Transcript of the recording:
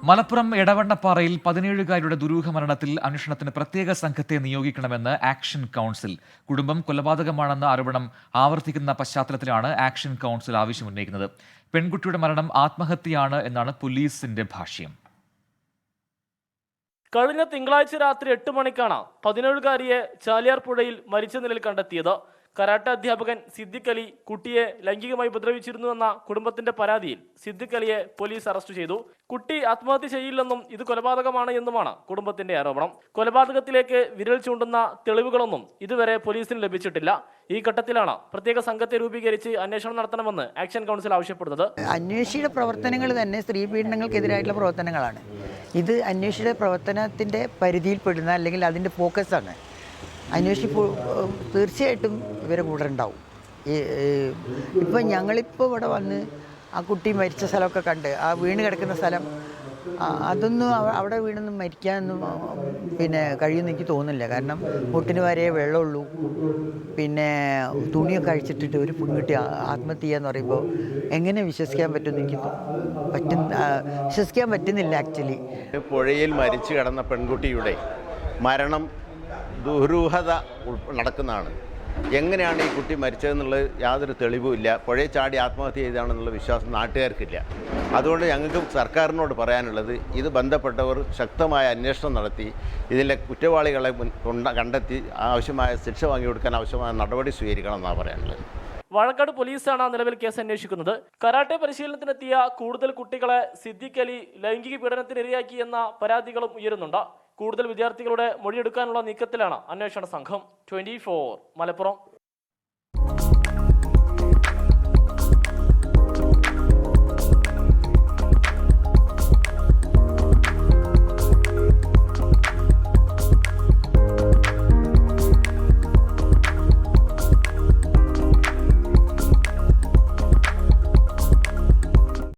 മലപ്പുറം എടവണ്ണപ്പാറയിൽ 17-കാരിയുടെ ദുരൂഹ മരണത്തിൽ അന്വേഷണത്തിന് പ്രത്യേക സംഘത്തെ നിയോഗിക്കണമെന്ന് ആക്ഷൻ കൗൺസിൽ. കുടുംബം കൊലപാതകമാണെന്ന ആരോപണം ആവർത്തിക്കുന്ന പശ്ചാത്തലത്തിലാണ് ആക്ഷൻ കൗൺസിൽ ആവശ്യമുന്നയിക്കുന്നത്. പെൺകുട്ടിയുടെ മരണം ആത്മഹത്യയാണ് എന്നാണ് പോലീസിന്റെ ഭാഷ്യം. കഴിഞ്ഞ തിങ്കളാഴ്ച രാത്രി 8 മണിക്കാണ് 17-കാരിയെ ചാലിയാർ പുഴയിൽ മരിച്ച നിലയിൽ കണ്ടെത്തിയത്. കരാട്ടെ അധ്യാപകൻ സിദ്ദിഖ് അലി കുട്ടിയെ ലൈംഗികമായി ഉപദ്രവിച്ചിരുന്നുവെന്ന കുടുംബത്തിന്റെ പരാതിയിൽ സിദ്ദിഖ് അലിയെ പോലീസ് അറസ്റ്റ് ചെയ്തു. കുട്ടി ആത്മഹത്യ ചെയ്യില്ലെന്നും ഇത് കൊലപാതകമാണ് എന്നുമാണ് കുടുംബത്തിന്റെ ആരോപണം. കൊലപാതകത്തിലേക്ക് വിരൽ ചൂണ്ടുന്ന തെളിവുകളൊന്നും ഇതുവരെ പോലീസിന് ലഭിച്ചിട്ടില്ല. ഈ ഘട്ടത്തിലാണ് പ്രത്യേക സംഘത്തെ രൂപീകരിച്ച് അന്വേഷണം നടത്തണമെന്ന് ആക്ഷൻ കൗൺസിൽ ആവശ്യപ്പെടുന്നത്. അന്വേഷിയുടെ പ്രവർത്തനങ്ങൾ തന്നെ സ്ത്രീ പീഡനങ്ങൾക്കെതിരായിട്ടുള്ള പ്രവർത്തനങ്ങളാണ്. ഇത് അന്വേഷിയുടെ പ്രവർത്തനത്തിന്റെ പരിധിയിൽപ്പെടുന്ന അല്ലെങ്കിൽ അതിന്റെ ഫോക്കസാണ്. അന്വേഷിപ്പോൾ തീർച്ചയായിട്ടും ഇവരെ കൂടെ ഉണ്ടാവും. ഇപ്പം ഞങ്ങളിപ്പോൾ ഇവിടെ വന്ന് ആ കുട്ടി മരിച്ച സ്ഥലമൊക്കെ കണ്ട് ആ വീണ് കിടക്കുന്ന സ്ഥലം അതൊന്നും അവിടെ വീണൊന്നും മരിക്കാനൊന്നും കഴിയുമെന്ന് എനിക്ക് തോന്നുന്നില്ല. കാരണം മുട്ടിന് വരെ വെള്ളമുള്ളൂ. തുണിയൊക്കെ അഴിച്ചിട്ടിട്ട് ഒരു പെൺകുട്ടി ആത്മഹത്യ ചെയ്യുക എന്ന് പറയുമ്പോൾ എങ്ങനെ വിശ്വസിക്കാൻ പറ്റുമെന്ന് എനിക്ക് വിശ്വസിക്കാൻ പറ്റുന്നില്ല. ആക്ച്വലി പുഴയിൽ മരിച്ചു കിടന്ന പെൺകുട്ടിയുടെ മരണം ദുരൂഹത നടക്കുന്നതാണ്. എങ്ങനെയാണ് ഈ കുട്ടി മരിച്ചതെന്നുള്ളത് യാതൊരു തെളിവുമില്ല. പുഴയിൽ ചാടി ആത്മഹത്യ ചെയ്താണെന്നുള്ള വിശ്വാസം നാട്ടുകാർക്കില്ല. അതുകൊണ്ട് ഞങ്ങൾക്ക് സർക്കാരിനോട് പറയാനുള്ളത്, ഇത് ബന്ധപ്പെട്ടവർ ശക്തമായ അന്വേഷണം നടത്തി ഇതിലെ കുറ്റവാളികളെ കണ്ടെത്തി ആവശ്യമായ ശിക്ഷ വാങ്ങിക്കൊടുക്കാൻ ആവശ്യമായ നടപടി സ്വീകരിക്കണം എന്നാണ് പറയാനുള്ളത്. വാഴക്കാട് പോലീസാണ് നിലവിൽ കേസ് അന്വേഷിക്കുന്നത്. കരാട്ടെ പരിശീലനത്തിനെത്തിയ കൂടുതൽ കുട്ടികളെ സിദ്ദിഖ് അലി ലൈംഗിക പീഡനത്തിന് ഇരയാക്കി എന്ന പരാതികളും ഉയരുന്നുണ്ട്. കൂടുതൽ വിദ്യാർത്ഥികളുടെ മൊഴിയെടുക്കാനുള്ള നീക്കത്തിലാണ് അന്വേഷണ സംഘം. 24 മലപ്പുറം.